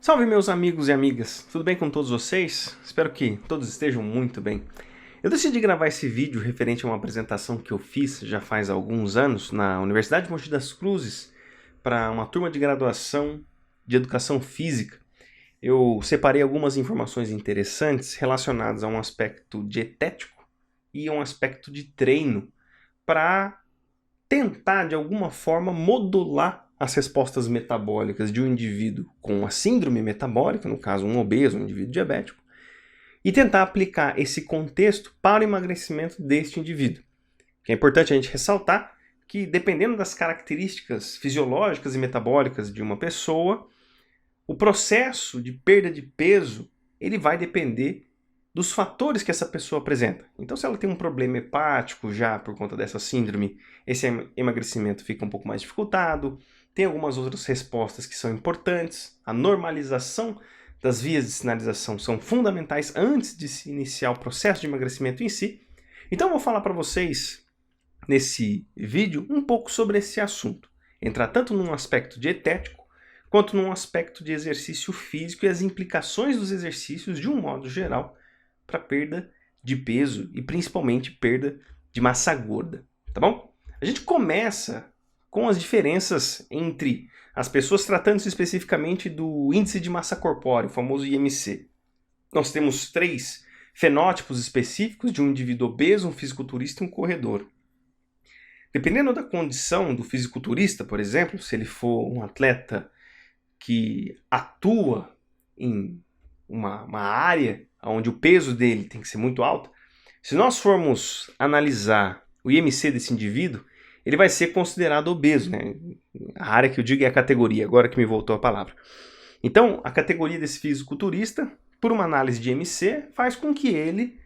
Salve meus amigos e amigas, tudo bem com todos vocês? Espero que todos estejam muito bem. Eu decidi gravar esse vídeo referente a uma apresentação que eu fiz já faz alguns anos na Universidade de Mogi das Cruzes para uma turma de graduação de Educação Física. Eu separei algumas informações interessantes relacionadas a um aspecto dietético e a um aspecto de treino para tentar de alguma forma modular as respostas metabólicas de um indivíduo com a síndrome metabólica, no caso um obeso, um indivíduo diabético, e tentar aplicar esse contexto para o emagrecimento deste indivíduo. É importante a gente ressaltar que, dependendo das características fisiológicas e metabólicas de uma pessoa, o processo de perda de peso ele vai depender dos fatores que essa pessoa apresenta. Então, se ela tem um problema hepático já por conta dessa síndrome, esse emagrecimento fica um pouco mais dificultado. Tem algumas outras respostas que são importantes. A normalização das vias de sinalização são fundamentais antes de se iniciar o processo de emagrecimento em si. Então, eu vou falar para vocês, nesse vídeo, um pouco sobre esse assunto. Entrar tanto num aspecto dietético, quanto num aspecto de exercício físico e as implicações dos exercícios de um modo geral para perda de peso e principalmente perda de massa gorda, tá bom? A gente começa com as diferenças entre as pessoas tratando-se especificamente do índice de massa corpórea, o famoso IMC. Nós temos 3 fenótipos específicos de um indivíduo obeso, um fisiculturista e um corredor. Dependendo da condição do fisiculturista, por exemplo, se ele for um atleta que atua em uma área onde o peso dele tem que ser muito alto, se nós formos analisar o IMC desse indivíduo, ele vai ser considerado obeso, né? A área que eu digo é a categoria, agora que me voltou a palavra. Então, a categoria desse fisiculturista, por uma análise de IMC, faz com que ele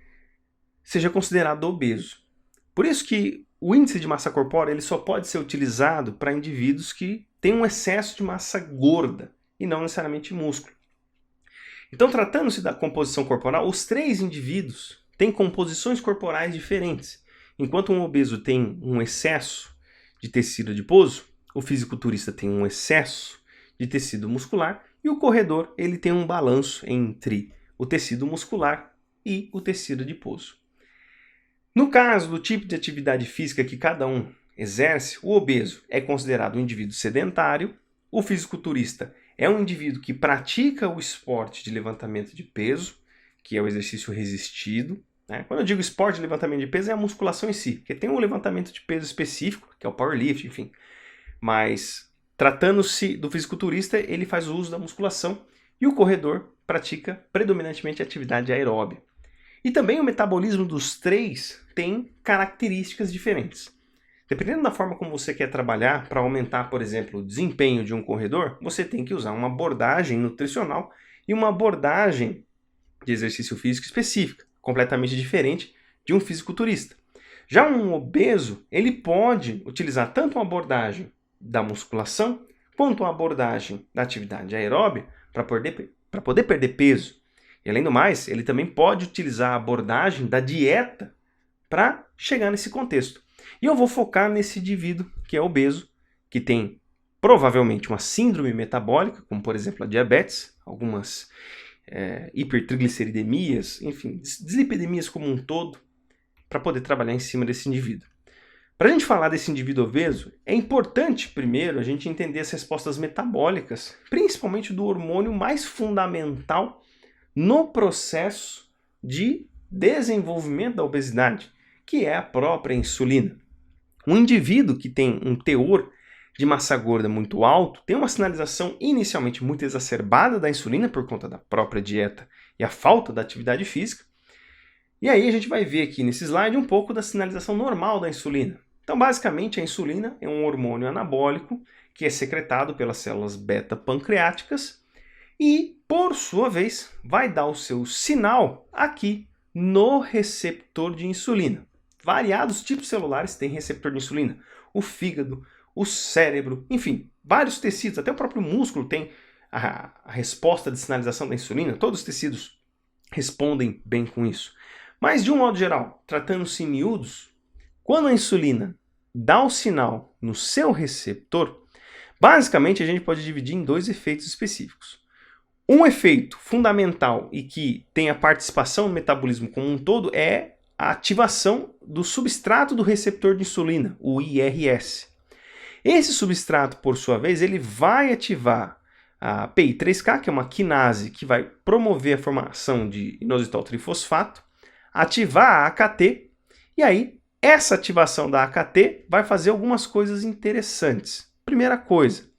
seja considerado obeso. Por isso que o índice de massa corpórea ele só pode ser utilizado para indivíduos que têm um excesso de massa gorda e não necessariamente músculo. Então, tratando-se da composição corporal, os 3 indivíduos têm composições corporais diferentes. Enquanto um obeso tem um excesso de tecido adiposo, o fisiculturista tem um excesso de tecido muscular e o corredor ele tem um balanço entre o tecido muscular e o tecido adiposo. No caso do tipo de atividade física que cada um exerce, o obeso é considerado um indivíduo sedentário, o fisiculturista é um indivíduo que pratica o esporte de levantamento de peso, que é o exercício resistido. Quando eu digo esporte de levantamento de peso, é a musculação em si, porque tem um levantamento de peso específico, que é o powerlifting, enfim. Mas, tratando-se do fisiculturista, ele faz o uso da musculação e o corredor pratica predominantemente atividade aeróbia. E também o metabolismo dos 3 tem características diferentes. Dependendo da forma como você quer trabalhar para aumentar, por exemplo, o desempenho de um corredor, você tem que usar uma abordagem nutricional e uma abordagem de exercício físico específica, completamente diferente de um fisiculturista. Já um obeso, ele pode utilizar tanto uma abordagem da musculação quanto uma abordagem da atividade aeróbia para poder perder peso. E além do mais, ele também pode utilizar a abordagem da dieta para chegar nesse contexto. E eu vou focar nesse indivíduo que é obeso, que tem provavelmente uma síndrome metabólica, como por exemplo a diabetes, algumas hipertrigliceridemias, enfim, dislipidemias como um todo, para poder trabalhar em cima desse indivíduo. Para a gente falar desse indivíduo obeso, é importante primeiro a gente entender as respostas metabólicas, principalmente do hormônio mais fundamental no processo de desenvolvimento da obesidade, que é a própria insulina. Um indivíduo que tem um teor de massa gorda muito alto tem uma sinalização inicialmente muito exacerbada da insulina por conta da própria dieta e a falta da atividade física. E aí a gente vai ver aqui nesse slide um pouco da sinalização normal da insulina. Então, basicamente, a insulina é um hormônio anabólico que é secretado pelas células beta-pancreáticas e, por sua vez, vai dar o seu sinal aqui no receptor de insulina. Variados tipos celulares têm receptor de insulina. O fígado, o cérebro, enfim, vários tecidos, até o próprio músculo tem a resposta de sinalização da insulina. Todos os tecidos respondem bem com isso. Mas, de um modo geral, tratando-se em miúdos, quando a insulina dá o sinal no seu receptor, basicamente a gente pode dividir em 2 efeitos específicos. Um efeito fundamental e que tem a participação no metabolismo como um todo é a ativação do substrato do receptor de insulina, o IRS. Esse substrato, por sua vez, ele vai ativar a PI3K, que é uma quinase que vai promover a formação de inositol trifosfato, ativar a AKT, e aí essa ativação da AKT vai fazer algumas coisas interessantes. Primeira coisa,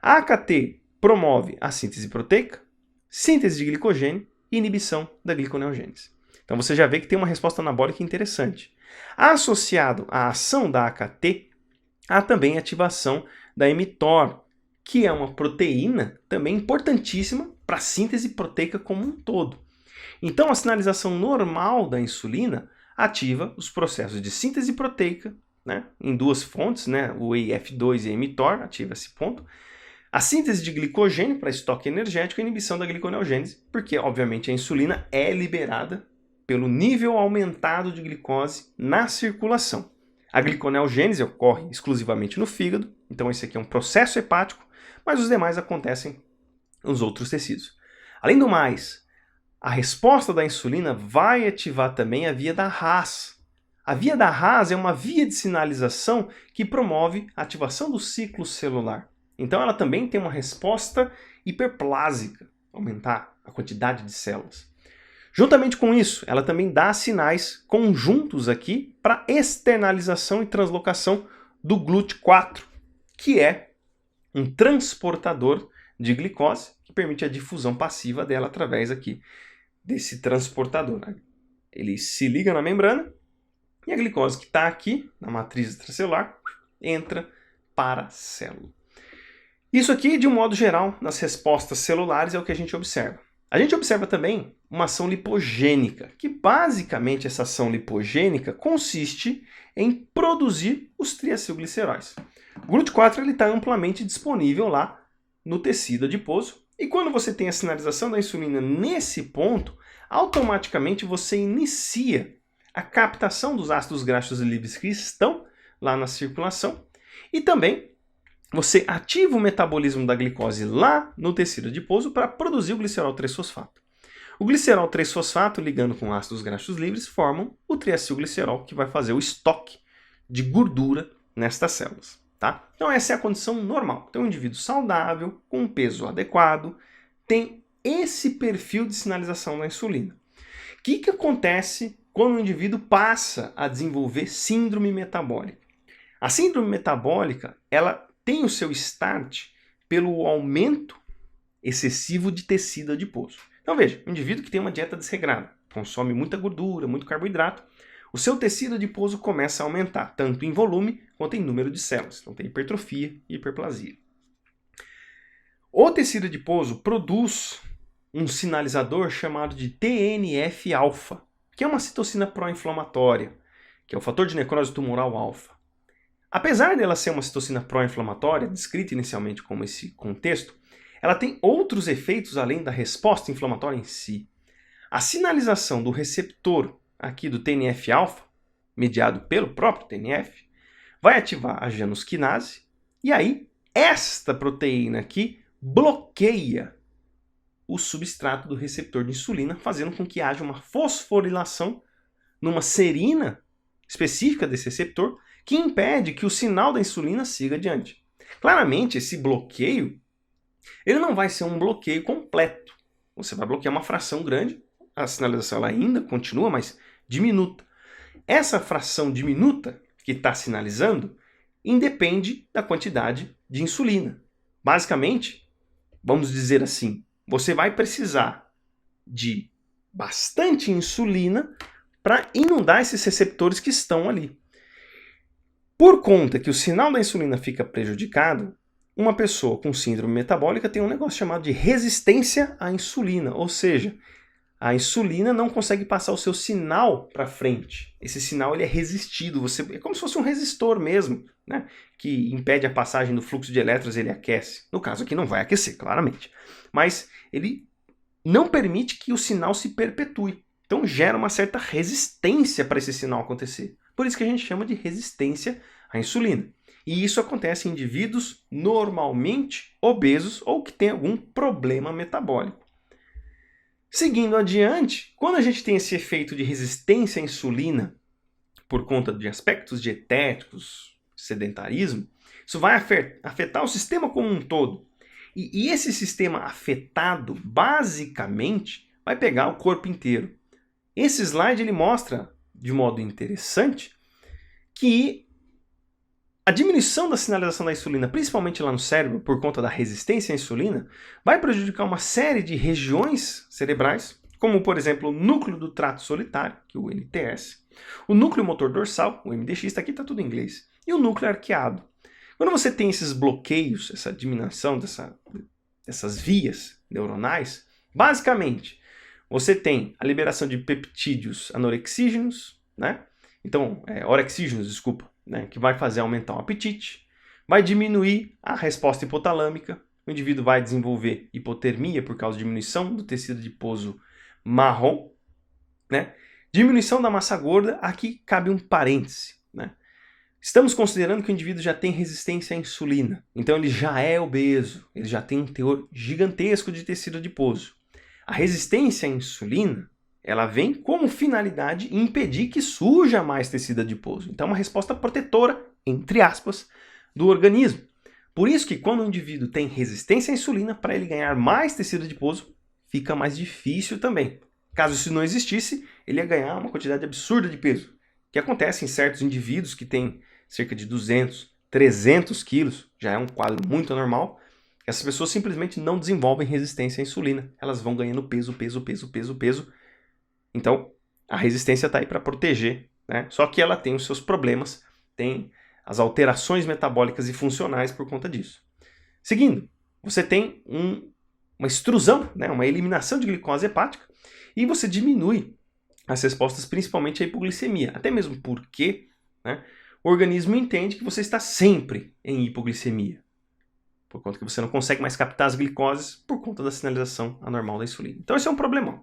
a AKT promove a síntese proteica, síntese de glicogênio e inibição da gliconeogênese. Então você já vê que tem uma resposta anabólica interessante. Associado à ação da AKT, há também a ativação da mTOR, que é uma proteína também importantíssima para a síntese proteica como um todo. Então a sinalização normal da insulina ativa os processos de síntese proteica, né, em duas fontes, né, o EIF2 e a mTOR, ativa esse ponto. A síntese de glicogênio para estoque energético e a inibição da gliconeogênese, porque obviamente a insulina é liberada pelo nível aumentado de glicose na circulação. A gliconeogênese ocorre exclusivamente no fígado, então esse aqui é um processo hepático, mas os demais acontecem nos outros tecidos. Além do mais, a resposta da insulina vai ativar também a via da RAS. A via da RAS é uma via de sinalização que promove a ativação do ciclo celular. Então ela também tem uma resposta hiperplásica, aumentar a quantidade de células. Juntamente com isso, ela também dá sinais conjuntos aqui para externalização e translocação do GLUT4, que é um transportador de glicose que permite a difusão passiva dela através aqui desse transportador. Ele se liga na membrana e a glicose que está aqui na matriz extracelular entra para a célula. Isso aqui, de um modo geral, nas respostas celulares é o que a gente observa. A gente observa também uma ação lipogênica, que basicamente essa ação lipogênica consiste em produzir os triacilgliceróis. O GLUT4 está amplamente disponível lá no tecido adiposo, e quando você tem a sinalização da insulina nesse ponto, automaticamente você inicia a captação dos ácidos graxos livres que estão lá na circulação, e também você ativa o metabolismo da glicose lá no tecido adiposo para produzir o glicerol 3-fosfato. O glicerol 3-fosfato, ligando com ácidos graxos livres, formam o triacilglicerol, que vai fazer o estoque de gordura nestas células. Tá? Então essa é a condição normal. Então um indivíduo saudável, com um peso adequado, tem esse perfil de sinalização da insulina. O que acontece quando o indivíduo passa a desenvolver síndrome metabólica? A síndrome metabólica, ela tem o seu start pelo aumento excessivo de tecido adiposo. Então veja, um indivíduo que tem uma dieta desregrada, consome muita gordura, muito carboidrato, o seu tecido adiposo começa a aumentar, tanto em volume quanto em número de células. Então tem hipertrofia e hiperplasia. O tecido adiposo produz um sinalizador chamado de TNF-alfa, que é uma citocina pró-inflamatória, que é o fator de necrose tumoral alfa. Apesar dela ser uma citocina pró-inflamatória, descrita inicialmente como esse contexto, ela tem outros efeitos além da resposta inflamatória em si. A sinalização do receptor aqui do TNF-alfa, mediado pelo próprio TNF, vai ativar a janusquinase, e aí esta proteína aqui bloqueia o substrato do receptor de insulina, fazendo com que haja uma fosforilação numa serina específica desse receptor, que impede que o sinal da insulina siga adiante. Claramente, esse bloqueio ele não vai ser um bloqueio completo. Você vai bloquear uma fração grande, a sinalização ela ainda continua, mas diminuta. Essa fração diminuta que está sinalizando independe da quantidade de insulina. Basicamente, vamos dizer assim, você vai precisar de bastante insulina para inundar esses receptores que estão ali. Por conta que o sinal da insulina fica prejudicado, uma pessoa com síndrome metabólica tem um negócio chamado de resistência à insulina, ou seja, a insulina não consegue passar o seu sinal para frente. Esse sinal ele é resistido, é como se fosse um resistor mesmo, né? Que impede a passagem do fluxo de elétrons, ele aquece. No caso aqui não vai aquecer, claramente, mas ele não permite que o sinal se perpetue. Então gera uma certa resistência para esse sinal acontecer. Por isso que a gente chama de resistência à insulina. E isso acontece em indivíduos normalmente obesos ou que têm algum problema metabólico. Seguindo adiante, quando a gente tem esse efeito de resistência à insulina por conta de aspectos dietéticos, sedentarismo, isso vai afetar o sistema como um todo. E esse sistema afetado, basicamente, vai pegar o corpo inteiro. Esse slide ele mostra, de modo interessante, que a diminuição da sinalização da insulina, principalmente lá no cérebro, por conta da resistência à insulina, vai prejudicar uma série de regiões cerebrais, como, por exemplo, o núcleo do trato solitário, que é o NTS, o núcleo motor dorsal, o MDX, aqui está tudo em inglês, e o núcleo arqueado. Quando você tem esses bloqueios, essa diminuição dessas vias neuronais, basicamente, você tem a liberação de peptídeos anorexígenos, né? Então, orexígenos, desculpa, né? Que vai fazer aumentar o apetite, vai diminuir a resposta hipotalâmica, o indivíduo vai desenvolver hipotermia por causa de diminuição do tecido adiposo marrom, né? Diminuição da massa gorda, aqui cabe um parêntese, né? Estamos considerando que o indivíduo já tem resistência à insulina, então ele já é obeso, ele já tem um teor gigantesco de tecido adiposo. A resistência à insulina, ela vem como finalidade impedir que surja mais tecido adiposo. Então é uma resposta protetora, entre aspas, do organismo. Por isso que quando o indivíduo tem resistência à insulina, para ele ganhar mais tecido adiposo, fica mais difícil também. Caso isso não existisse, ele ia ganhar uma quantidade absurda de peso, que acontece em certos indivíduos que têm cerca de 200, 300 quilos, já é um quadro muito normal. Essas pessoas simplesmente não desenvolvem resistência à insulina. Elas vão ganhando peso. Então, a resistência está aí para proteger, né? Só que ela tem os seus problemas, tem as alterações metabólicas e funcionais por conta disso. Seguindo, você tem uma extrusão, né? Uma eliminação de glicose hepática, e você diminui as respostas, principalmente à hipoglicemia. Até mesmo porque, né, o organismo entende que você está sempre em hipoglicemia, por conta que você não consegue mais captar as glicoses por conta da sinalização anormal da insulina. Então esse é um problemão.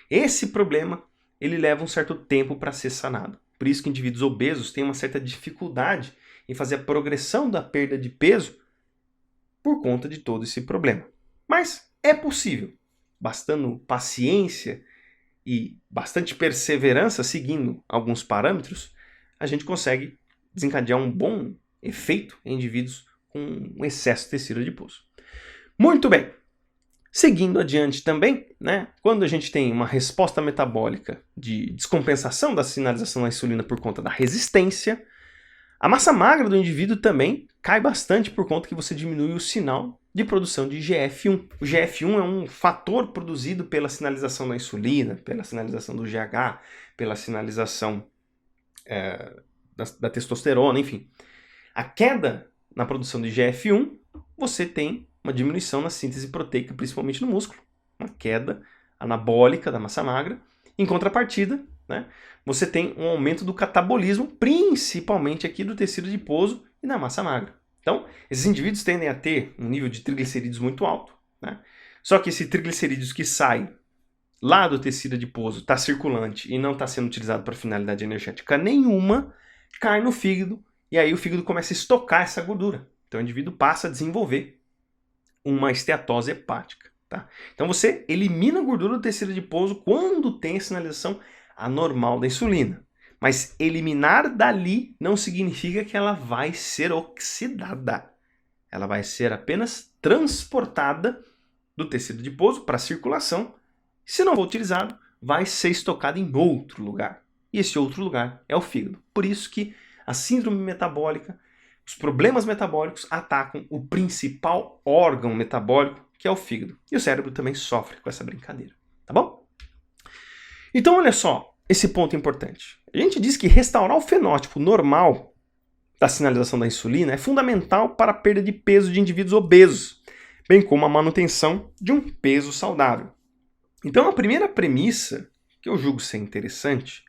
Esse problema ele leva um certo tempo para ser sanado. Por isso que indivíduos obesos têm uma certa dificuldade em fazer a progressão da perda de peso por conta de todo esse problema. Mas é possível, bastando paciência e bastante perseverança, seguindo alguns parâmetros, a gente consegue desencadear um bom efeito em indivíduos com um excesso de tecido adiposo. Muito bem. Seguindo adiante também, né, quando a gente tem uma resposta metabólica de descompensação da sinalização da insulina por conta da resistência, a massa magra do indivíduo também cai bastante por conta que você diminui o sinal de produção de IGF-1. O IGF-1 é um fator produzido pela sinalização da insulina, pela sinalização do GH, pela sinalização da testosterona, enfim. A queda na produção de IGF-1, você tem uma diminuição na síntese proteica, principalmente no músculo, uma queda anabólica da massa magra. Em contrapartida, né, você tem um aumento do catabolismo, principalmente aqui do tecido adiposo e da massa magra. Então, esses indivíduos tendem a ter um nível de triglicerídeos muito alto, né? Só que esse triglicerídeos que sai lá do tecido adiposo, está circulante e não está sendo utilizado para finalidade energética nenhuma, cai no fígado e aí o fígado começa a estocar essa gordura. Então o indivíduo passa a desenvolver uma esteatose hepática. Tá? Então você elimina a gordura do tecido adiposo quando tem a sinalização anormal da insulina. Mas eliminar dali não significa que ela vai ser oxidada. Ela vai ser apenas transportada do tecido adiposo para a circulação. Se não for utilizado, vai ser estocado em outro lugar. E esse outro lugar é o fígado. Por isso que a síndrome metabólica, os problemas metabólicos atacam o principal órgão metabólico, que é o fígado. E o cérebro também sofre com essa brincadeira. Tá bom? Então, olha só, esse ponto é importante. A gente diz que restaurar o fenótipo normal da sinalização da insulina é fundamental para a perda de peso de indivíduos obesos, bem como a manutenção de um peso saudável. Então, a primeira premissa que eu julgo ser interessante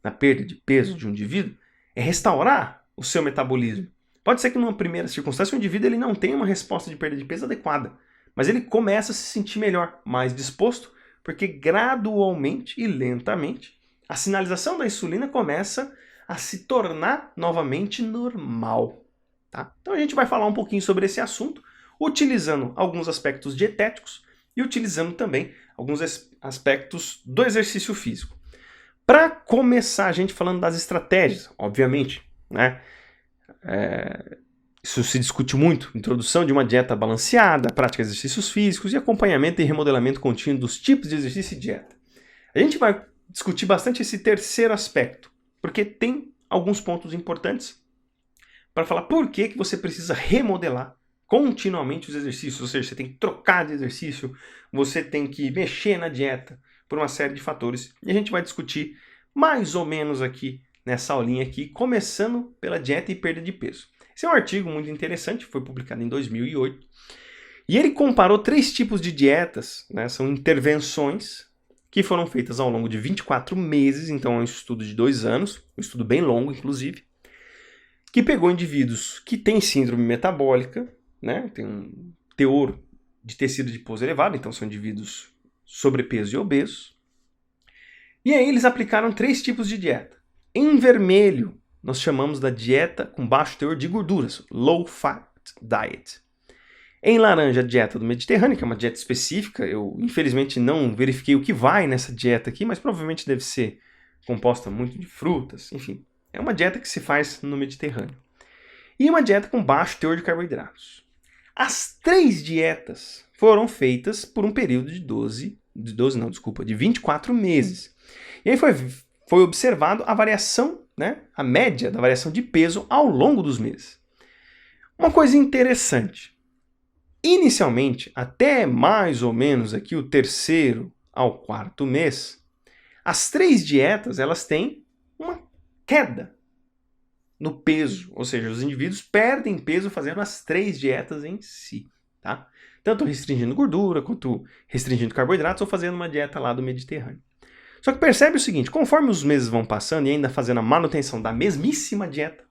na perda de peso de um indivíduo é restaurar o seu metabolismo. Pode ser que numa primeira circunstância o indivíduo ele não tenha uma resposta de perda de peso adequada, mas ele começa a se sentir melhor, mais disposto, porque gradualmente e lentamente a sinalização da insulina começa a se tornar novamente normal. tá? Então a gente vai falar um pouquinho sobre esse assunto, utilizando alguns aspectos dietéticos e utilizando também alguns aspectos do exercício físico. Para começar, a gente falando das estratégias, obviamente, né? Isso se discute muito, introdução de uma dieta balanceada, prática de exercícios físicos e acompanhamento e remodelamento contínuo dos tipos de exercício e dieta. A gente vai discutir bastante esse terceiro aspecto, porque tem alguns pontos importantes para falar por que você precisa remodelar continuamente os exercícios, ou seja, você tem que trocar de exercício, você tem que mexer na dieta por uma série de fatores. E a gente vai discutir mais ou menos aqui nessa aulinha aqui, começando pela dieta e perda de peso. Esse é um artigo muito interessante, foi publicado em 2008, e ele comparou 3 tipos de dietas, né? São intervenções que foram feitas ao longo de 24 meses, então é um estudo de 2 anos, um estudo bem longo, inclusive, que pegou indivíduos que têm síndrome metabólica, né? Tem um teor de tecido adiposo elevado, então são indivíduos sobrepeso e obesos. E aí eles aplicaram 3 tipos de dieta. Em vermelho, nós chamamos da dieta com baixo teor de gorduras, low fat diet. Em laranja, a dieta do Mediterrâneo, que é uma dieta específica. Eu, infelizmente, não verifiquei o que vai nessa dieta aqui, mas provavelmente deve ser composta muito de frutas, enfim. É uma dieta que se faz no Mediterrâneo. E uma dieta com baixo teor de carboidratos. As 3 dietas foram feitas por um período de 24 meses. E aí foi observado a variação, né, a média da variação de peso ao longo dos meses. Uma coisa interessante. Inicialmente, até mais ou menos aqui o 3º ao 4º mês, as 3 dietas elas têm uma queda no peso, ou seja, os indivíduos perdem peso fazendo as 3 dietas em si, tá? Tanto restringindo gordura, quanto restringindo carboidratos, ou fazendo uma dieta lá do Mediterrâneo. Só que percebe o seguinte, conforme os meses vão passando e ainda fazendo a manutenção da mesmíssima dieta,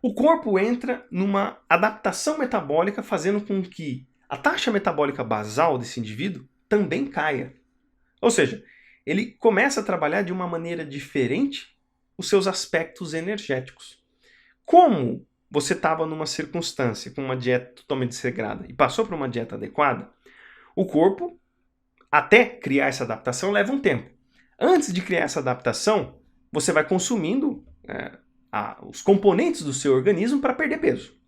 o corpo entra numa adaptação metabólica, fazendo com que a taxa metabólica basal desse indivíduo também caia. Ou seja, ele começa a trabalhar de uma maneira diferente os seus aspectos energéticos. Como você estava numa circunstância com uma dieta totalmente desregrada e passou para uma dieta adequada, o corpo, até criar essa adaptação, leva um tempo. Antes de criar essa adaptação, você vai consumindo os componentes do seu organismo para perder peso.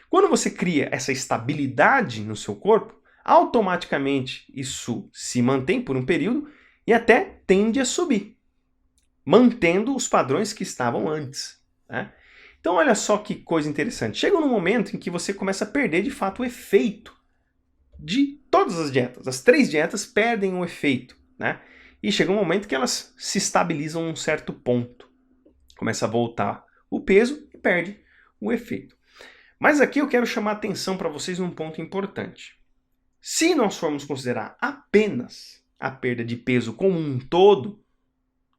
Quando você cria essa estabilidade no seu corpo, automaticamente isso se mantém por um período e até tende a subir, mantendo os padrões que estavam antes, né? Então olha só que coisa interessante. Chega num momento em que você começa a perder de fato o efeito de todas as dietas. As 3 dietas perdem o efeito, né? E chega um momento que elas se estabilizam num certo ponto. Começa a voltar o peso e perde o efeito. Mas aqui eu quero chamar a atenção para vocês num ponto importante. Se nós formos considerar apenas a perda de peso como um todo,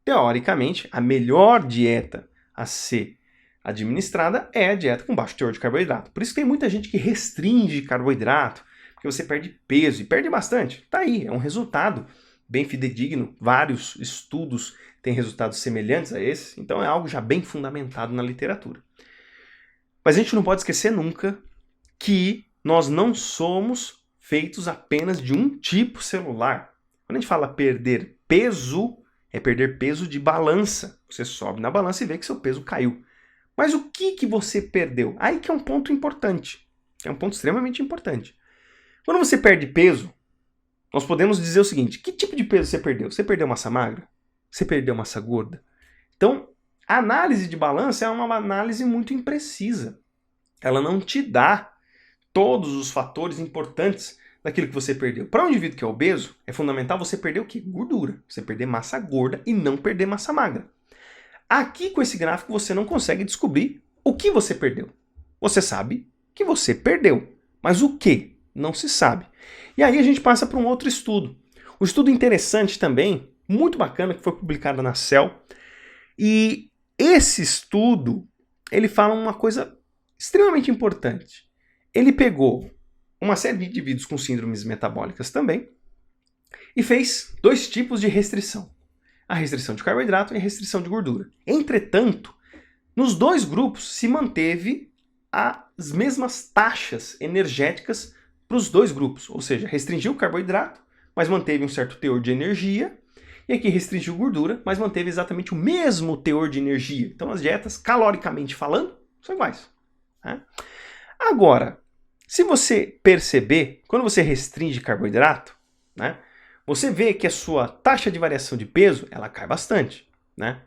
teoricamente, a melhor dieta a ser administrada é a dieta com baixo teor de carboidrato. Por isso que tem muita gente que restringe carboidrato, porque você perde peso, e perde bastante. Tá aí, é um resultado bem fidedigno. Vários estudos têm resultados semelhantes a esse, então é algo já bem fundamentado na literatura. Mas a gente não pode esquecer nunca que nós não somos feitos apenas de um tipo celular. Quando a gente fala perder peso, é perder peso de balança. Você sobe na balança e vê que seu peso caiu. Mas o que você perdeu? Aí que é um ponto importante. É um ponto extremamente importante. Quando você perde peso, nós podemos dizer o seguinte: que tipo de peso você perdeu? Você perdeu massa magra? Você perdeu massa gorda? Então, a análise de balança é uma análise muito imprecisa. Ela não te dá todos os fatores importantes daquilo que você perdeu. Para um indivíduo que é obeso, é fundamental você perder o quê? Gordura. Você perder massa gorda e não perder massa magra. Aqui com esse gráfico você não consegue descobrir o que você perdeu. Você sabe que você perdeu, mas o que? Não se sabe. E aí a gente passa para um outro estudo. Um estudo interessante também, muito bacana, que foi publicado na Cell. E esse estudo, ele fala uma coisa extremamente importante. Ele pegou uma série de indivíduos com síndromes metabólicas também e fez 2 tipos de restrição. A restrição de carboidrato e a restrição de gordura. Entretanto, nos 2 grupos se manteve as mesmas taxas energéticas para os dois grupos, ou seja, restringiu o carboidrato, mas manteve um certo teor de energia, e aqui restringiu gordura, mas manteve exatamente o mesmo teor de energia. Então as dietas, caloricamente falando, são iguais. Né? Agora, se você perceber, quando você restringe carboidrato, né, você vê que a sua taxa de variação de peso ela cai bastante. Né?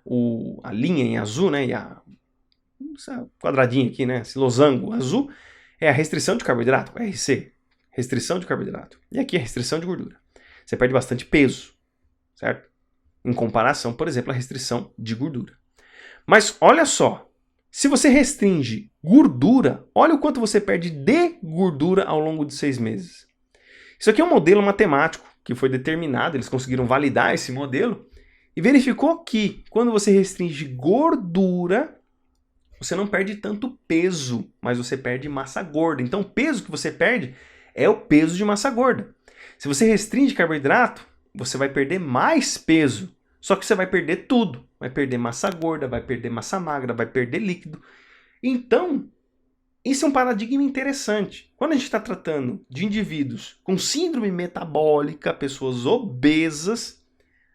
A linha em azul, né, e essa quadradinha aqui, né, esse losango azul, é a restrição de carboidrato, RC, restrição de carboidrato. E aqui é restrição de gordura. Você perde bastante peso, certo? Em comparação, por exemplo, à restrição de gordura. Mas olha só, se você restringe gordura, olha o quanto você perde de gordura ao longo de 6 meses. Isso aqui é um modelo matemático que foi determinado, eles conseguiram validar esse modelo e verificou que quando você restringe gordura, você não perde tanto peso, mas você perde massa gorda. Então o peso que você perde é o peso de massa gorda. Se você restringe carboidrato, você vai perder mais peso, só que você vai perder tudo. Vai perder massa gorda, vai perder massa magra, vai perder líquido. Então, isso é um paradigma interessante. Quando a gente está tratando de indivíduos com síndrome metabólica, pessoas obesas,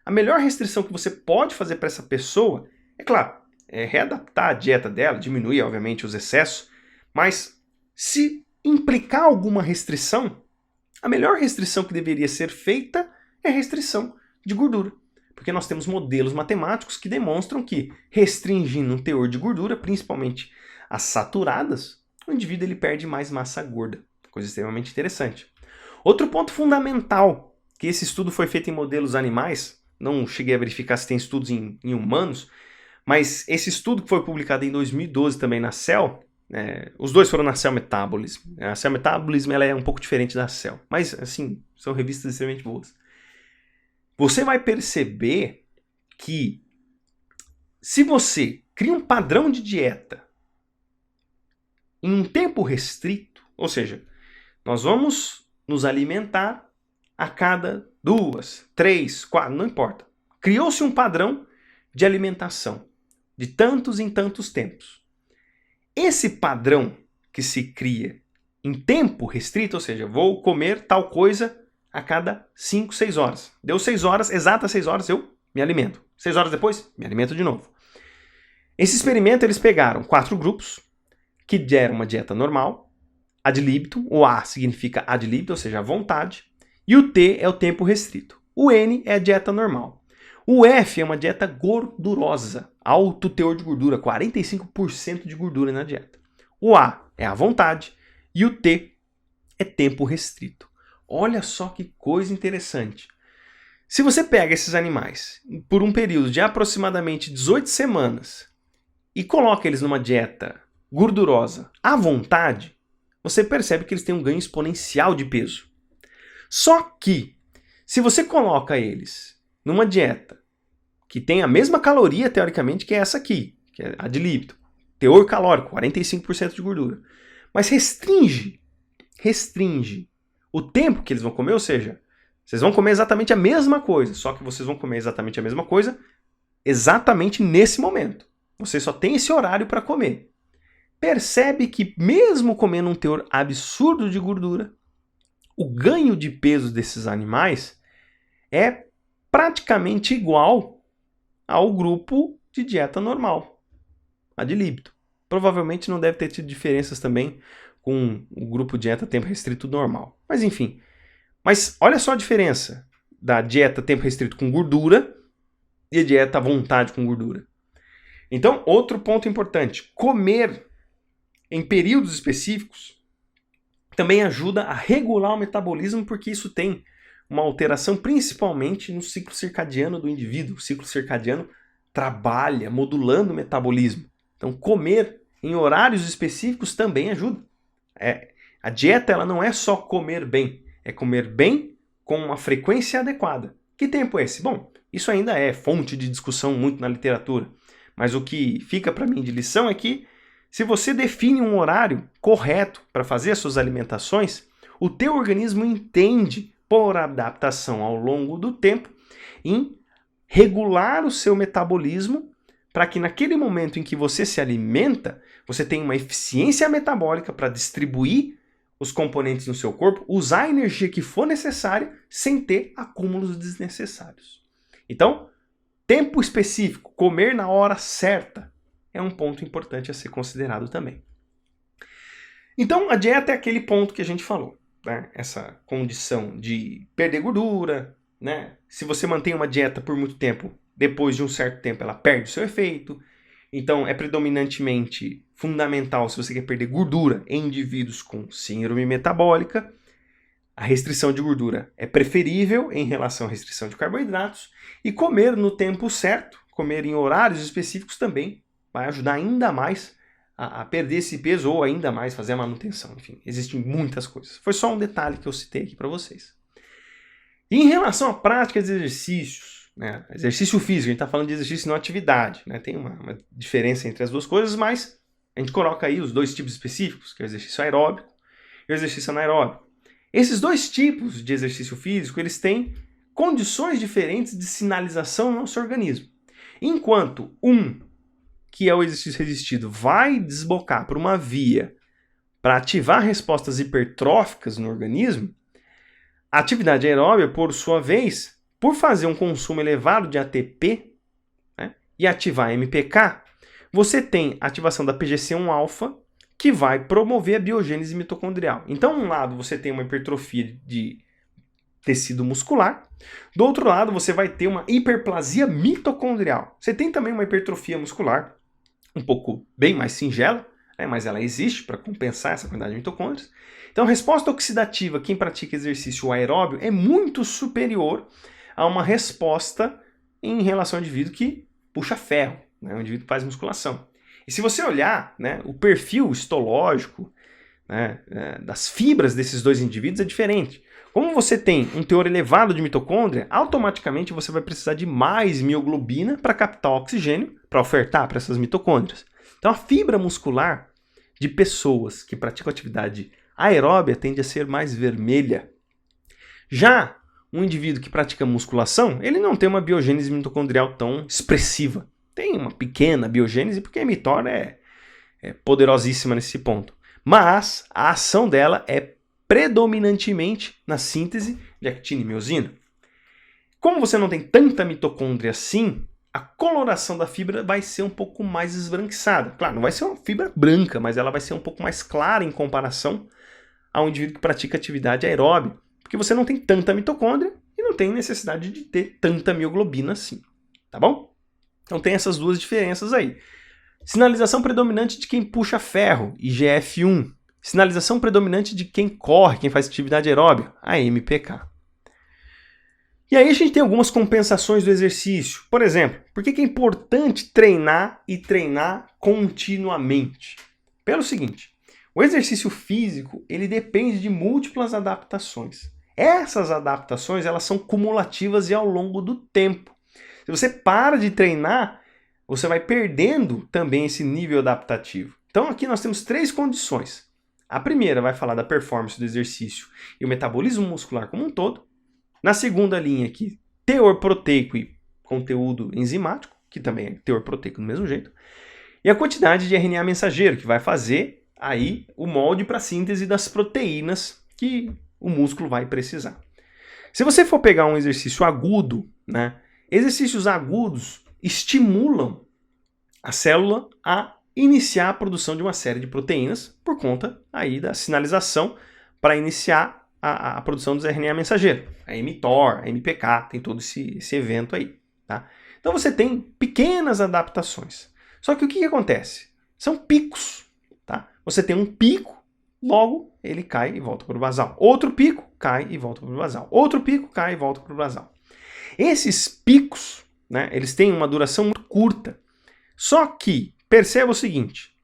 a melhor restrição que você pode fazer para essa pessoa, é claro, é readaptar a dieta dela, diminuir, obviamente, os excessos, mas se implicar alguma restrição, a melhor restrição que deveria ser feita é a restrição de gordura. Porque nós temos modelos matemáticos que demonstram que, restringindo um teor de gordura, principalmente as saturadas, o indivíduo ele perde mais massa gorda. Coisa extremamente interessante. Outro ponto fundamental, que esse estudo foi feito em modelos animais, não cheguei a verificar se tem estudos em humanos, mas esse estudo que foi publicado em 2012 também na Cell, os dois foram na Cell Metabolism. A Cell Metabolism ela é um pouco diferente da Cell, mas assim, são revistas extremamente boas. Você vai perceber que se você cria um padrão de dieta em um tempo restrito, ou seja, nós vamos nos alimentar a cada 2, 3, 4, não importa. Criou-se um padrão de alimentação de tantos em tantos tempos. Esse padrão que se cria em tempo restrito, ou seja, vou comer tal coisa a cada 5, 6 horas. Deu 6 horas, exatas 6 horas, eu me alimento. 6 horas depois, me alimento de novo. Esse experimento, eles pegaram 4 grupos que deram uma dieta normal, ad libitum, o A significa ad libitum, ou seja, a vontade, e o T é o tempo restrito. O N é a dieta normal. O F é uma dieta gordurosa, alto teor de gordura, 45% de gordura na dieta. O A é a vontade e o T é tempo restrito. Olha só que coisa interessante. Se você pega esses animais por um período de aproximadamente 18 semanas e coloca eles numa dieta gordurosa à vontade, você percebe que eles têm um ganho exponencial de peso. Só que, se você coloca eles numa dieta que tem a mesma caloria, teoricamente, que é essa aqui, que é a de libitum, teor calórico, 45% de gordura, mas restringe o tempo que eles vão comer, ou seja, vocês vão comer exatamente a mesma coisa, só que vocês vão comer exatamente a mesma coisa exatamente nesse momento. Você só tem esse horário para comer. Percebe que mesmo comendo um teor absurdo de gordura, o ganho de peso desses animais é praticamente igual ao grupo de dieta normal, a de libitum. Provavelmente não deve ter tido diferenças também com o grupo dieta tempo restrito normal. Mas enfim. Mas olha só a diferença da dieta tempo restrito com gordura e a dieta à vontade com gordura. Então, outro ponto importante. Comer em períodos específicos também ajuda a regular o metabolismo, porque isso tem uma alteração principalmente no ciclo circadiano do indivíduo. O ciclo circadiano trabalha modulando o metabolismo. Então, comer em horários específicos também ajuda. A dieta ela não é só comer bem, é comer bem com uma frequência adequada. Que tempo é esse? Bom, isso ainda é fonte de discussão muito na literatura, mas o que fica para mim de lição é que se você define um horário correto para fazer as suas alimentações, o teu organismo entende, por adaptação ao longo do tempo, em regular o seu metabolismo para que naquele momento em que você se alimenta, você tem uma eficiência metabólica para distribuir os componentes no seu corpo, usar a energia que for necessária sem ter acúmulos desnecessários. Então, tempo específico, comer na hora certa, é um ponto importante a ser considerado também. Então, a dieta é aquele ponto que a gente falou, né? Essa condição de perder gordura, né? Se você mantém uma dieta por muito tempo, depois de um certo tempo ela perde o seu efeito. Então, é predominantemente fundamental, se você quer perder gordura em indivíduos com síndrome metabólica, a restrição de gordura é preferível em relação à restrição de carboidratos, e comer no tempo certo, comer em horários específicos também vai ajudar ainda mais a perder esse peso ou ainda mais fazer a manutenção. Enfim, existem muitas coisas. Foi só um detalhe que eu citei aqui para vocês. E em relação à prática de exercícios, né? Exercício físico, a gente está falando de exercício não atividade, né? Tem uma diferença entre as duas coisas, mas a gente coloca aí os dois tipos específicos, que é o exercício aeróbico e o exercício anaeróbico. Esses dois tipos de exercício físico, eles têm condições diferentes de sinalização no nosso organismo. Enquanto que é o exercício resistido, vai desbocar por uma via para ativar respostas hipertróficas no organismo, a atividade aeróbica, por sua vez, por fazer um consumo elevado de ATP, né, e ativar MPK, você tem ativação da PGC1-alfa, que vai promover a biogênese mitocondrial. Então, de um lado, você tem uma hipertrofia de tecido muscular, do outro lado, você vai ter uma hiperplasia mitocondrial. Você tem também uma hipertrofia muscular, um pouco bem mais singela, né, mas ela existe para compensar essa quantidade de mitocôndrias. Então, a resposta oxidativa, quem pratica exercício aeróbio, é muito superior a uma resposta em relação ao indivíduo que puxa ferro, né, um indivíduo que faz musculação. E se você olhar, né, o perfil histológico, né, das fibras desses dois indivíduos é diferente. Como você tem um teor elevado de mitocôndria, automaticamente você vai precisar de mais mioglobina para captar oxigênio, para ofertar para essas mitocôndrias. Então a fibra muscular de pessoas que praticam atividade aeróbia tende a ser mais vermelha. Já um indivíduo que pratica musculação, ele não tem uma biogênese mitocondrial tão expressiva. Tem uma pequena biogênese, porque a mTOR é poderosíssima nesse ponto. Mas a ação dela é predominantemente na síntese de actina e miosina. Como você não tem tanta mitocôndria assim, a coloração da fibra vai ser um pouco mais esbranquiçada. Claro, não vai ser uma fibra branca, mas ela vai ser um pouco mais clara em comparação ao indivíduo que pratica atividade aeróbica, porque você não tem tanta mitocôndria e não tem necessidade de ter tanta mioglobina assim, tá bom? Então tem essas duas diferenças aí. Sinalização predominante de quem puxa ferro, IGF-1. Sinalização predominante de quem corre, quem faz atividade aeróbica, a MPK. E aí a gente tem algumas compensações do exercício. Por exemplo, por que é importante treinar e treinar continuamente? Pelo seguinte, o exercício físico ele depende de múltiplas adaptações. Essas adaptações elas são cumulativas e ao longo do tempo. Se você para de treinar, você vai perdendo também esse nível adaptativo. Então aqui nós temos três condições. A primeira vai falar da performance do exercício e o metabolismo muscular como um todo. Na segunda linha aqui, teor proteico e conteúdo enzimático, que também é teor proteico do mesmo jeito. E a quantidade de RNA mensageiro, que vai fazer aí o molde para a síntese das proteínas que o músculo vai precisar. Se você for pegar um exercício agudo, né, exercícios agudos estimulam a célula a iniciar a produção de uma série de proteínas por conta aí da sinalização para iniciar a produção dos RNA mensageiro. A mTOR, a MPK, tem todo esse evento aí. Tá? Então você tem pequenas adaptações. Só que o que acontece? São picos. Tá? Você tem um pico, logo ele cai e volta para o basal. Outro pico, cai e volta para o basal. Outro pico, cai e volta para o basal. Esses picos, né, eles têm uma duração muito curta. Só que, perceba o seguinte,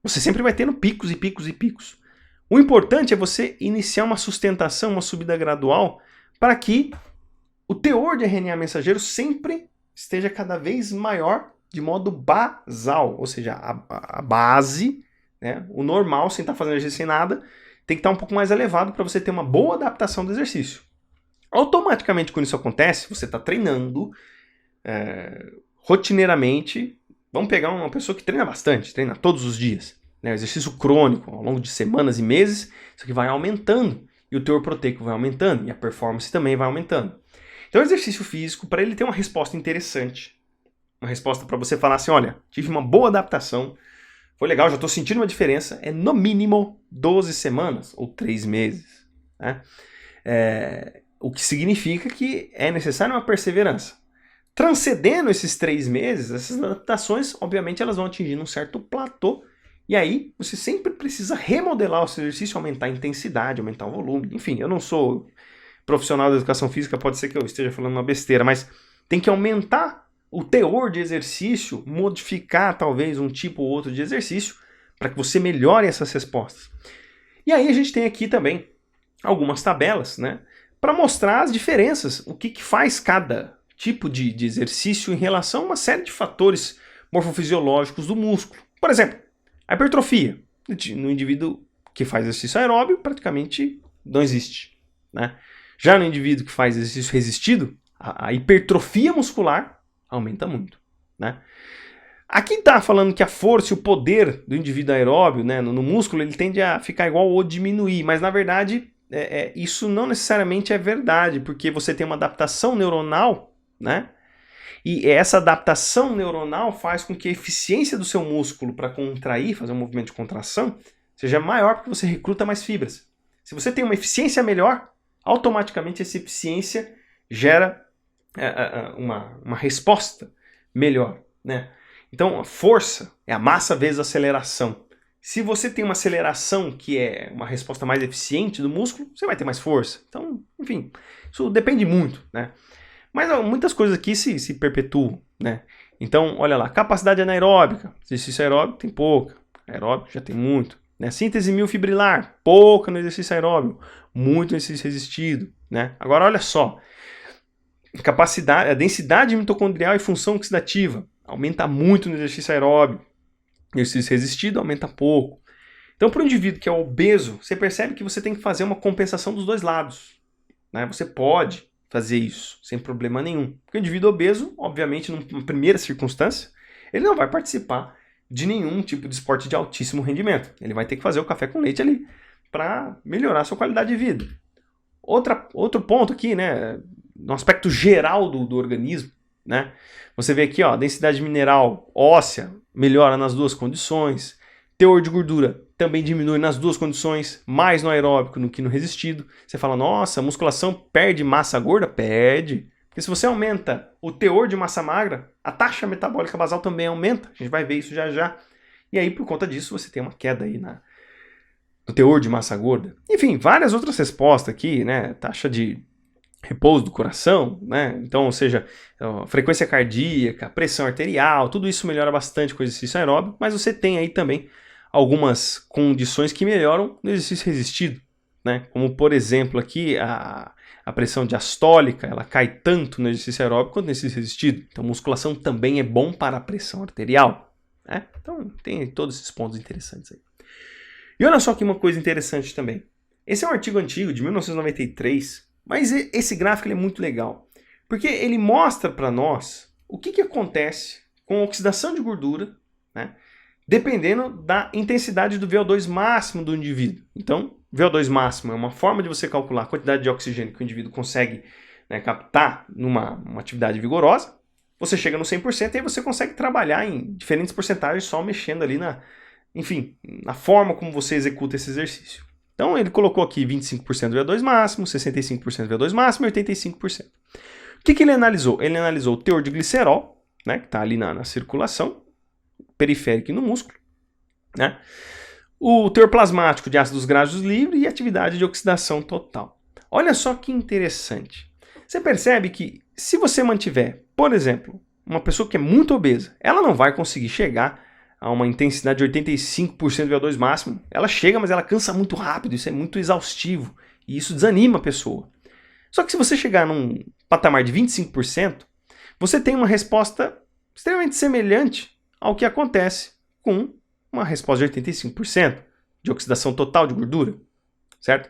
você sempre vai tendo picos e picos e picos. O importante é você iniciar uma sustentação, uma subida gradual, para que o teor de RNA mensageiro sempre esteja cada vez maior de modo basal. Ou seja, a base, né, o normal, sem estar fazendo exercício sem nada, tem que estar um pouco mais elevado para você ter uma boa adaptação do exercício. Automaticamente, quando isso acontece, você está treinando rotineiramente, Vamos pegar uma pessoa que treina bastante, treina todos os dias, né? Exercício crônico, ao longo de semanas e meses, isso aqui vai aumentando, e o teor proteico vai aumentando, e a performance também vai aumentando. Então o exercício físico, para ele ter uma resposta interessante, uma resposta para você falar assim, olha, tive uma boa adaptação, foi legal, já estou sentindo uma diferença, é no mínimo 12 semanas ou 3 meses, né? O que significa que é necessária uma perseverança. Transcendendo esses 3 meses, essas adaptações, obviamente, elas vão atingindo um certo platô, e aí você sempre precisa remodelar o seu exercício, aumentar a intensidade, aumentar o volume. Enfim, eu não sou profissional da educação física, pode ser que eu esteja falando uma besteira, mas tem que aumentar o teor de exercício, modificar talvez um tipo ou outro de exercício, para que você melhore essas respostas. E aí a gente tem aqui também algumas tabelas, né, para mostrar as diferenças, o que faz cada tipo de exercício em relação a uma série de fatores morfofisiológicos do músculo. Por exemplo, a hipertrofia. No indivíduo que faz exercício aeróbio, praticamente não existe, né? Já no indivíduo que faz exercício resistido, a hipertrofia muscular aumenta muito, né? Aqui está falando que a força e o poder do indivíduo aeróbio, né, no músculo, ele tende a ficar igual ou diminuir, mas na verdade isso não necessariamente é verdade, porque você tem uma adaptação neuronal, né? E essa adaptação neuronal faz com que a eficiência do seu músculo para contrair, fazer um movimento de contração, seja maior porque você recruta mais fibras. Se você tem uma eficiência melhor, automaticamente essa eficiência gera uma resposta melhor, né? Então, a força é a massa vezes a aceleração. Se você tem uma aceleração que é uma resposta mais eficiente do músculo, você vai ter mais força. Então, enfim, isso depende muito, né? Mas muitas coisas aqui se perpetuam, né? Então, olha lá, capacidade anaeróbica. Exercício aeróbico tem pouca, aeróbico já tem muito. Né? Síntese miofibrilar, pouca no exercício aeróbio, muito no exercício resistido, né? Agora, olha só, a densidade mitocondrial e função oxidativa aumenta muito no exercício aeróbio. No exercício resistido aumenta pouco. Então, para o indivíduo que é obeso, você percebe que você tem que fazer uma compensação dos dois lados, né? Você pode fazer isso sem problema nenhum. Porque o indivíduo obeso, obviamente, numa primeira circunstância, ele não vai participar de nenhum tipo de esporte de altíssimo rendimento. Ele vai ter que fazer o café com leite ali para melhorar a sua qualidade de vida. Outro ponto aqui, né, no aspecto geral do organismo, né, você vê aqui, ó, a densidade mineral óssea melhora nas duas condições, teor de gordura também diminui nas duas condições, mais no aeróbico do que no resistido. Você fala, nossa, a musculação perde massa gorda? Perde. Porque se você aumenta o teor de massa magra, a taxa metabólica basal também aumenta. A gente vai ver isso já já. E aí, por conta disso, você tem uma queda aí no teor de massa gorda. Enfim, várias outras respostas aqui, né? Taxa de repouso do coração, né? Então, ou seja, frequência cardíaca, pressão arterial, tudo isso melhora bastante com o exercício aeróbico, mas você tem aí também algumas condições que melhoram no exercício resistido, né? Como, por exemplo, aqui a pressão diastólica, ela cai tanto no exercício aeróbico quanto no exercício resistido. Então, musculação também é bom para a pressão arterial, né? Então, tem todos esses pontos interessantes aí. E olha só aqui uma coisa interessante também. Esse é um artigo antigo, de 1993, mas esse gráfico ele é muito legal, porque ele mostra para nós o que acontece com a oxidação de gordura, né? Dependendo da intensidade do VO2 máximo do indivíduo. Então, VO2 máximo é uma forma de você calcular a quantidade de oxigênio que o indivíduo consegue, né, captar numa atividade vigorosa. Você chega no 100% e aí você consegue trabalhar em diferentes porcentagens só mexendo ali na forma como você executa esse exercício. Então, ele colocou aqui 25% do VO2 máximo, 65% do VO2 máximo e 85%. O que ele analisou? Ele analisou o teor de glicerol, né, que está ali na circulação periférica e no músculo, né? O teor plasmático de ácidos graxos livre e atividade de oxidação total. Olha só que interessante. Você percebe que se você mantiver, por exemplo, uma pessoa que é muito obesa, ela não vai conseguir chegar a uma intensidade de 85% do VO2 máximo. Ela chega, mas ela cansa muito rápido, isso é muito exaustivo e isso desanima a pessoa. Só que se você chegar num patamar de 25%, você tem uma resposta extremamente semelhante ao que acontece com uma resposta de 85% de oxidação total de gordura, certo?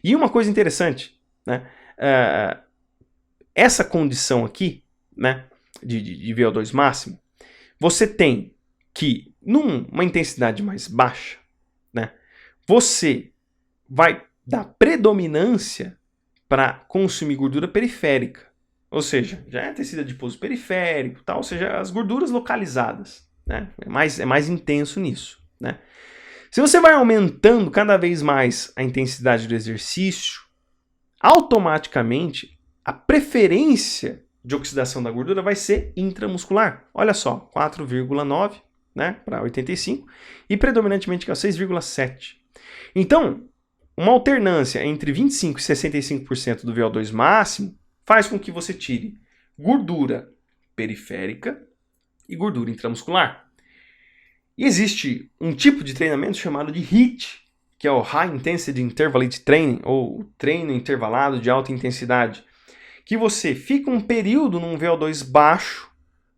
E uma coisa interessante, né? Essa condição aqui, né, de VO2 máximo, você tem que, numa intensidade mais baixa, né, você vai dar predominância para consumir gordura periférica. Ou seja, já é tecido adiposo periférico, tal, ou seja, as gorduras localizadas. Né? É mais intenso nisso. Né? Se você vai aumentando cada vez mais a intensidade do exercício, automaticamente a preferência de oxidação da gordura vai ser intramuscular. Olha só, 4,9, né, para 85 e predominantemente que é 6,7. Então, uma alternância entre 25% e 65% do VO2 máximo faz com que você tire gordura periférica e gordura intramuscular. E existe um tipo de treinamento chamado de HIIT, que é o High Intensity Intervallic Training, ou treino intervalado de alta intensidade, que você fica um período num VO2 baixo,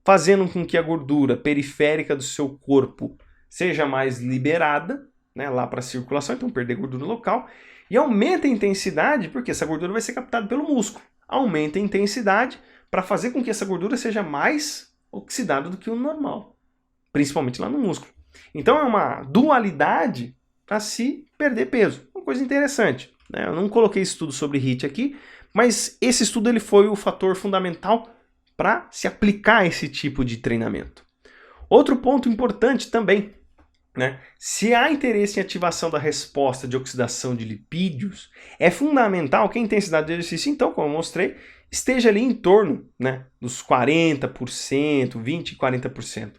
fazendo com que a gordura periférica do seu corpo seja mais liberada, né, lá para a circulação, então perder gordura local, e aumenta a intensidade, porque essa gordura vai ser captada pelo músculo. Aumenta a intensidade para fazer com que essa gordura seja mais oxidada do que o normal, principalmente lá no músculo. Então é uma dualidade para se perder peso. Uma coisa interessante. Né? Eu não coloquei estudo sobre HIIT aqui, mas esse estudo ele foi o fator fundamental para se aplicar a esse tipo de treinamento. Outro ponto importante também, né? Se há interesse em ativação da resposta de oxidação de lipídios, é fundamental que a intensidade do exercício, então, como eu mostrei, esteja ali em torno, né, dos 40%, 20% e 40%.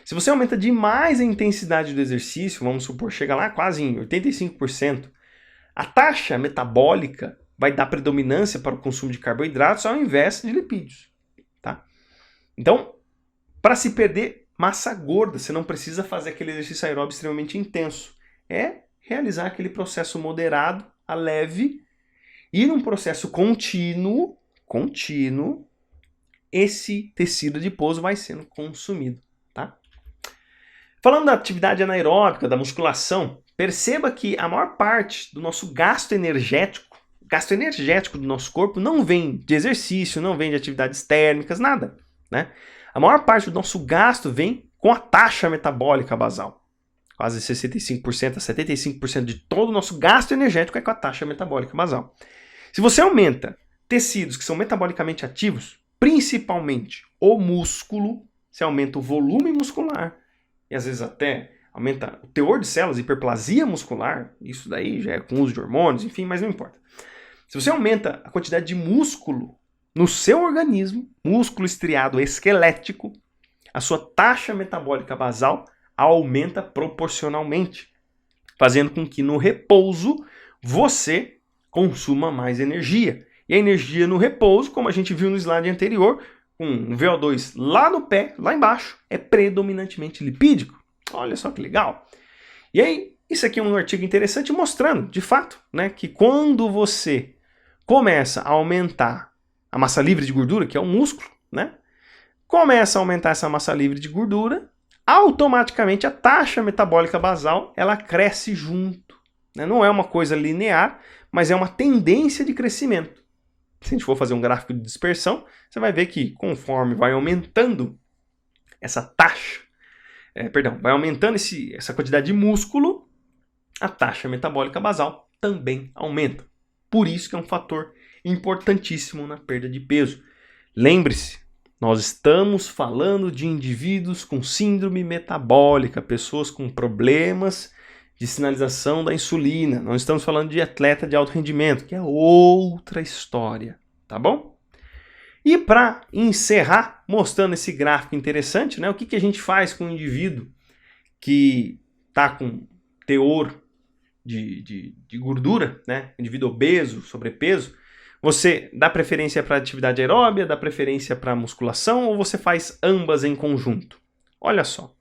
Se você aumenta demais a intensidade do exercício, vamos supor, chega lá quase em 85%, a taxa metabólica vai dar predominância para o consumo de carboidratos ao invés de lipídios. Tá? Então, para se perder massa gorda, você não precisa fazer aquele exercício aeróbico extremamente intenso. É realizar aquele processo moderado, a leve, e num processo contínuo, esse tecido adiposo vai sendo consumido. Tá? Falando da atividade anaeróbica, da musculação, perceba que a maior parte do nosso gasto energético do nosso corpo não vem de exercício, não vem de atividades térmicas, nada. Né? A maior parte do nosso gasto vem com a taxa metabólica basal. Quase 65% a 75% de todo o nosso gasto energético é com a taxa metabólica basal. Se você aumenta tecidos que são metabolicamente ativos, principalmente o músculo, você aumenta o volume muscular e às vezes até aumenta o teor de células, hiperplasia muscular, isso daí já é com uso de hormônios, enfim, mas não importa. Se você aumenta a quantidade de músculo no seu organismo, músculo estriado esquelético, a sua taxa metabólica basal aumenta proporcionalmente, fazendo com que no repouso você consuma mais energia. E a energia no repouso, como a gente viu no slide anterior, com um VO2 lá no pé, lá embaixo, é predominantemente lipídico. Olha só que legal. E aí, isso aqui é um artigo interessante mostrando, de fato, né, que quando você começa a aumentar a massa livre de gordura, que é o músculo, né, começa a aumentar essa massa livre de gordura, automaticamente a taxa metabólica basal ela cresce junto. Né? Não é uma coisa linear, mas é uma tendência de crescimento. Se a gente for fazer um gráfico de dispersão, você vai ver que conforme vai aumentando essa taxa, vai aumentando essa quantidade de músculo, a taxa metabólica basal também aumenta. Por isso que é um fator importantíssimo na perda de peso. Lembre-se, nós estamos falando de indivíduos com síndrome metabólica, pessoas com problemas de sinalização da insulina. Não estamos falando de atleta de alto rendimento, que é outra história, tá bom? E para encerrar, mostrando esse gráfico interessante, né, o que a gente faz com um indivíduo que está com teor de gordura, né, indivíduo obeso, sobrepeso, você dá preferência para atividade aeróbia, dá preferência para musculação ou você faz ambas em conjunto? Olha só,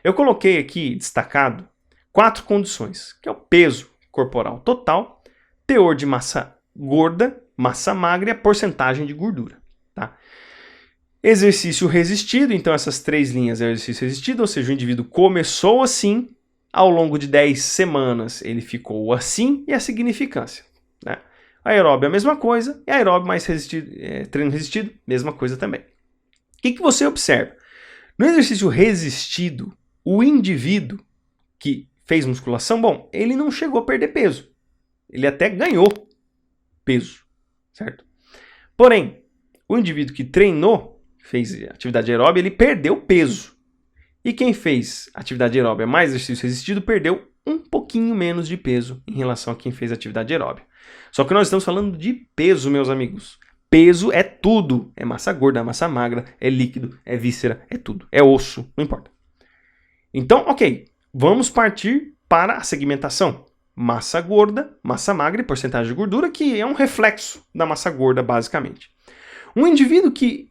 eu coloquei aqui destacado 4 condições, que é o peso corporal total, teor de massa gorda, massa magra e a porcentagem de gordura. Tá? Exercício resistido, então essas 3 linhas é o exercício resistido, ou seja, o indivíduo começou assim, ao longo de 10 semanas ele ficou assim, e a significância. Né? Aeróbio é a mesma coisa, e aeróbio mais resistido, treino resistido, mesma coisa também. O que você observa? No exercício resistido, o indivíduo que fez musculação, bom, ele não chegou a perder peso. Ele até ganhou peso, certo? Porém, o indivíduo que treinou, fez atividade aeróbica, ele perdeu peso. E quem fez atividade aeróbica mais exercício resistido perdeu um pouquinho menos de peso em relação a quem fez atividade aeróbica. Só que nós estamos falando de peso, meus amigos. Peso é tudo. É massa gorda, é massa magra, é líquido, é víscera, é tudo. É osso, não importa. Então, ok, vamos partir para a segmentação. Massa gorda, massa magra e porcentagem de gordura, que é um reflexo da massa gorda, basicamente. Um indivíduo que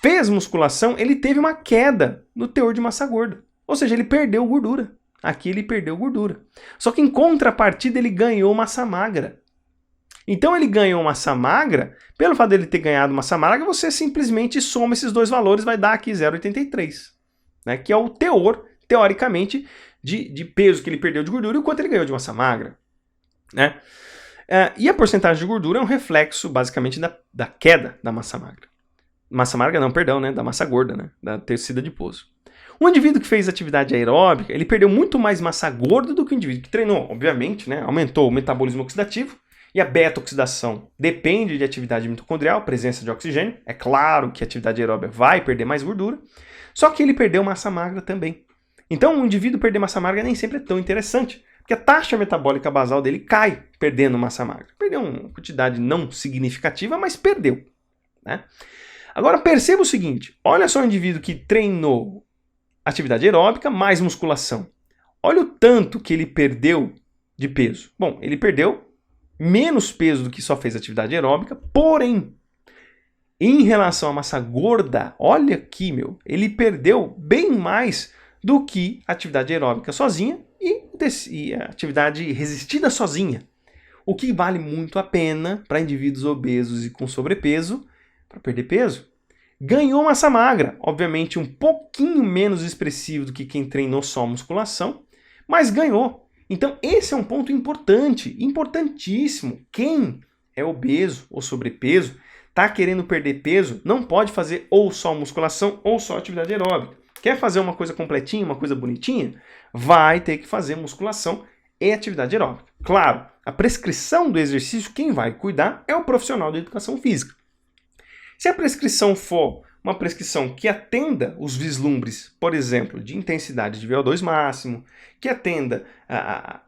fez musculação, ele teve uma queda no teor de massa gorda. Ou seja, ele perdeu gordura. Aqui ele perdeu gordura. Só que em contrapartida ele ganhou massa magra. Então ele ganhou massa magra, pelo fato dele ter ganhado massa magra, você simplesmente soma esses dois valores, vai dar aqui 0,83. Né, que é o teor, teoricamente, de peso que ele perdeu de gordura e o quanto ele ganhou de massa magra. Né? E a porcentagem de gordura é um reflexo, basicamente, da queda da massa magra. Massa magra não, perdão, né? Da massa gorda, né? Da tecido adiposo. Um indivíduo que fez atividade aeróbica, ele perdeu muito mais massa gorda do que o indivíduo que treinou, obviamente, né? Aumentou o metabolismo oxidativo e a beta-oxidação depende de atividade mitocondrial, presença de oxigênio. É claro que a atividade aeróbica vai perder mais gordura, só que ele perdeu massa magra também. Então, um indivíduo perder massa magra nem sempre é tão interessante, porque a taxa metabólica basal dele cai perdendo massa magra. Perdeu uma quantidade não significativa, mas perdeu. Né? Agora, perceba o seguinte, olha só o indivíduo que treinou atividade aeróbica mais musculação. Olha o tanto que ele perdeu de peso. Bom, ele perdeu menos peso do que só fez atividade aeróbica, porém, em relação à massa gorda, olha aqui, ele perdeu bem mais do que atividade aeróbica sozinha e a atividade resistida sozinha. O que vale muito a pena para indivíduos obesos e com sobrepeso, para perder peso. Ganhou massa magra, obviamente um pouquinho menos expressivo do que quem treinou só musculação, mas ganhou. Então esse é um ponto importante, importantíssimo. Quem é obeso ou sobrepeso, está querendo perder peso, não pode fazer ou só musculação ou só atividade aeróbica. Quer fazer uma coisa completinha, uma coisa bonitinha? Vai ter que fazer musculação e atividade aeróbica. Claro, a prescrição do exercício, quem vai cuidar é o profissional de educação física. Se a prescrição for uma prescrição que atenda os vislumbres, por exemplo, de intensidade de VO2 máximo, que atenda a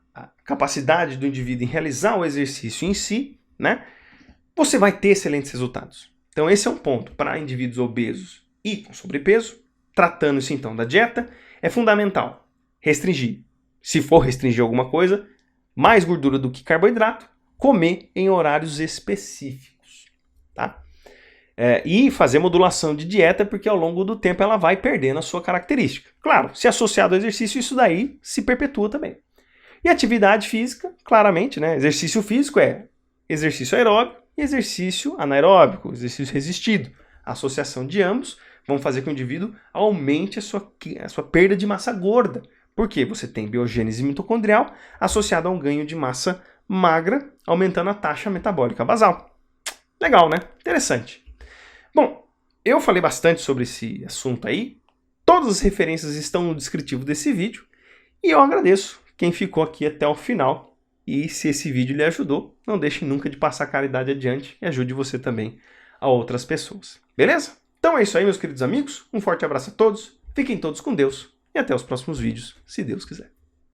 capacidade do indivíduo em realizar o exercício em si, né, você vai ter excelentes resultados. Então esse é um ponto para indivíduos obesos e com sobrepeso. Tratando-se então da dieta, é fundamental restringir. Se for restringir alguma coisa, mais gordura do que carboidrato, comer em horários específicos. Tá? E fazer modulação de dieta, porque ao longo do tempo ela vai perdendo a sua característica. Claro, se associado ao exercício, isso daí se perpetua também. E atividade física, claramente, né? Exercício físico é exercício aeróbico e exercício anaeróbico, exercício resistido. A associação de ambos vão fazer com que o indivíduo aumente a sua perda de massa gorda. Por quê? Você tem biogênese mitocondrial associada a um ganho de massa magra, aumentando a taxa metabólica basal. Legal, né? Interessante. Bom, eu falei bastante sobre esse assunto aí. Todas as referências estão no descritivo desse vídeo. E eu agradeço quem ficou aqui até o final. E se esse vídeo lhe ajudou, não deixe nunca de passar a caridade adiante e ajude você também a outras pessoas. Beleza? Então é isso aí, meus queridos amigos. Um forte abraço a todos. Fiquem todos com Deus. E até os próximos vídeos, se Deus quiser.